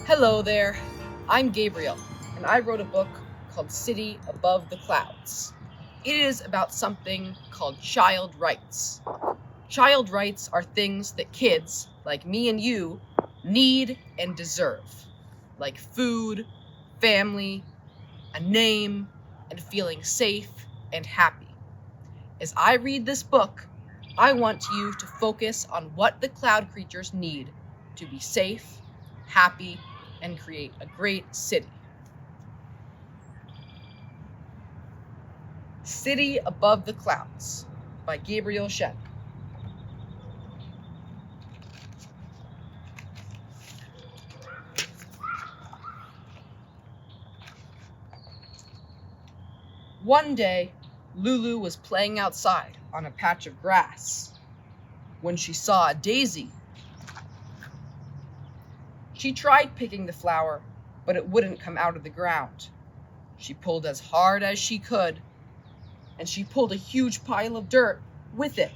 Hello there, I'm Gabriel, and I wrote a book called City Above the Clouds. It is about something called child rights. Child rights are things that kids, like me and you, need and deserve, like food, family, a name, and feeling safe and happy. As I read this book, I want you to focus on what the cloud creatures need to be safe, happy, and create a great city. City Above the Clouds by Gabriel Shen. One day, Lulu was playing outside on a patch of grass when she saw a daisy. She tried picking the flower, but it wouldn't come out of the ground. She pulled as hard as she could, and she pulled a huge pile of dirt with it.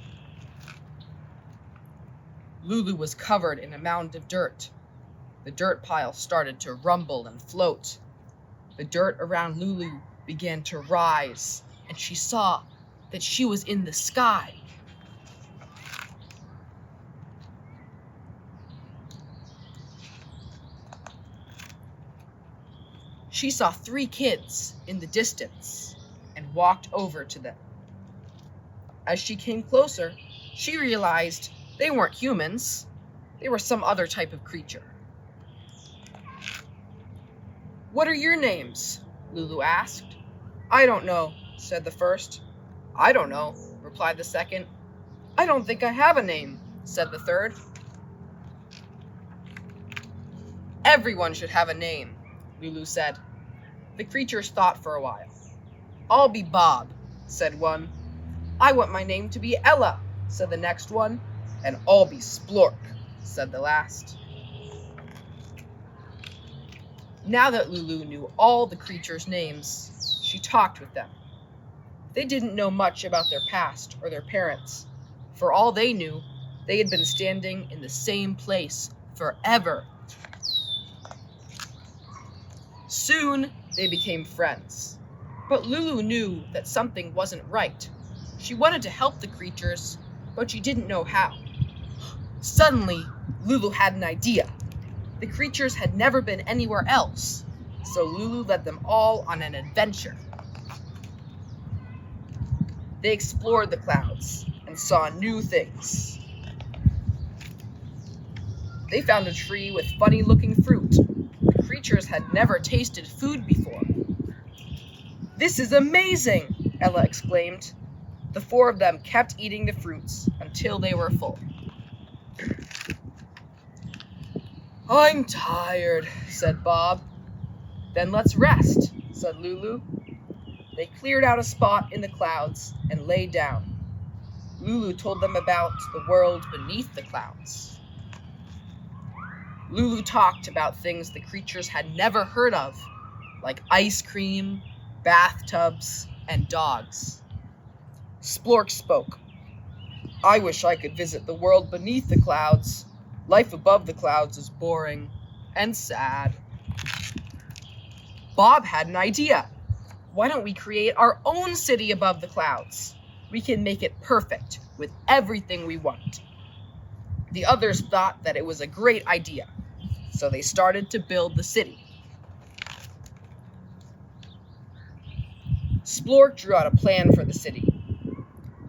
Lulu was covered in a mound of dirt. The dirt pile started to rumble and float. The dirt around Lulu began to rise, and she saw that she was in the sky. She saw 3 kids in the distance and walked over to them. As she came closer, she realized they weren't humans. They were some other type of creature. "What are your names?" Lulu asked. "I don't know," said the first. "I don't know," replied the second. "I don't think I have a name," said the third. "Everyone should have a name," Lulu said. The creatures thought for a while. "I'll be Bob," said one. "I want my name to be Ella," said the next one. "And I'll be Splork," said the last. Now that Lulu knew all the creatures' names, she talked with them. They didn't know much about their past or their parents. For all they knew, they had been standing in the same place forever. Soon, they became friends. But Lulu knew that something wasn't right. She wanted to help the creatures, but she didn't know how. Suddenly, Lulu had an idea. The creatures had never been anywhere else, so Lulu led them all on an adventure. They explored the clouds and saw new things. They found a tree with funny-looking fruit. The creatures had never tasted food before. "This is amazing!" Ella exclaimed. The 4 of them kept eating the fruits until they were full. "I'm tired," said Bob. "Then let's rest," said Lulu. They cleared out a spot in the clouds and lay down. Lulu told them about the world beneath the clouds. Lulu talked about things the creatures had never heard of, like ice cream, bathtubs, and dogs. Splork spoke. "I wish I could visit the world beneath the clouds. Life above the clouds is boring and sad." Bob had an idea. "Why don't we create our own city above the clouds? We can make it perfect with everything we want." The others thought that it was a great idea, so they started to build the city. Splork drew out a plan for the city.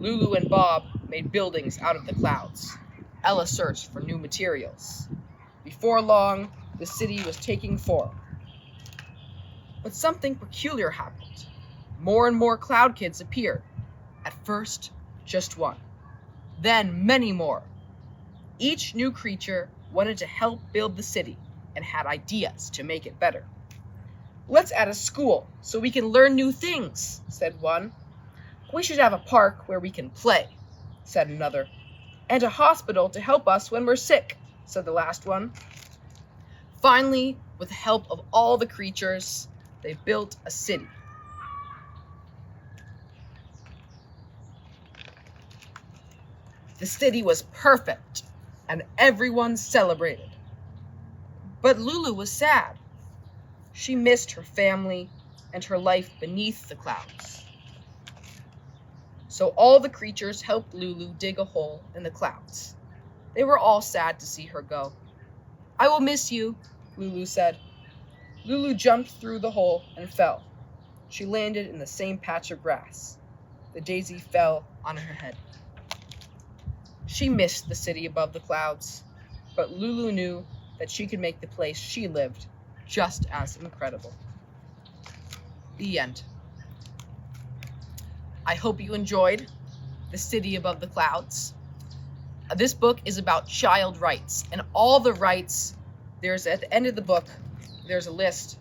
Lulu and Bob made buildings out of the clouds. Ella searched for new materials. Before long, the city was taking form. But something peculiar happened. More and more cloud kids appeared. At first, just one. Then many more. Each new creature wanted to help build the city and had ideas to make it better. "Let's add a school so we can learn new things," said one. "We should have a park where we can play," said another. "And a hospital to help us when we're sick," said the last one. Finally, with the help of all the creatures, they built a city. The city was perfect, and everyone celebrated. But Lulu was sad. She missed her family and her life beneath the clouds. So all the creatures helped Lulu dig a hole in the clouds. They were all sad to see her go. "I will miss you," Lulu said. Lulu jumped through the hole and fell. She landed in the same patch of grass. The daisy fell on her head. She missed the city above the clouds, but Lulu knew that she could make the place she lived just as incredible. The end. I hope you enjoyed The City Above the Clouds. This book is about child rights, and all the rights, at the end of the book, there's a list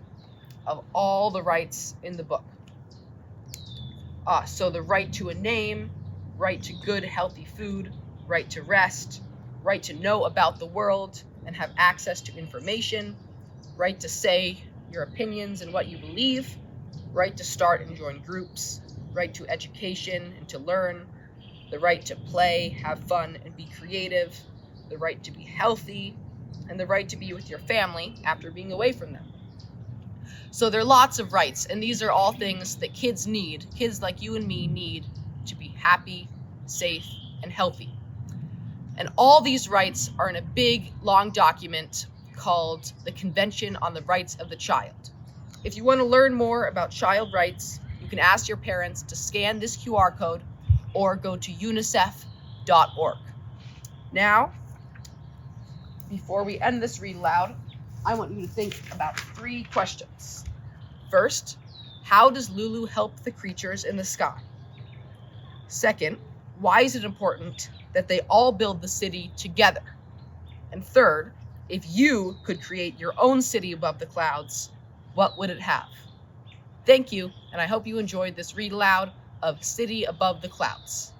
of all the rights in the book. So the right to a name, right to good, healthy food, right to rest, right to know about the world and have access to information, right to say your opinions and what you believe, right to start and join groups, right to education and to learn, the right to play, have fun, and be creative, the right to be healthy, and the right to be with your family after being away from them. So there are lots of rights, and these are all things that kids like you and me need to be happy, safe, and healthy. And all these rights are in a big, long document called the Convention on the Rights of the Child. If you want to learn more about child rights, you can ask your parents to scan this QR code or go to unicef.org. Now, before we end this read aloud, I want you to think about 3 questions. First, how does Lulu help the creatures in the sky? Second, why is it important that they all build the city together? And third, if you could create your own city above the clouds, what would it have? Thank you, and I hope you enjoyed this read aloud of City Above the Clouds.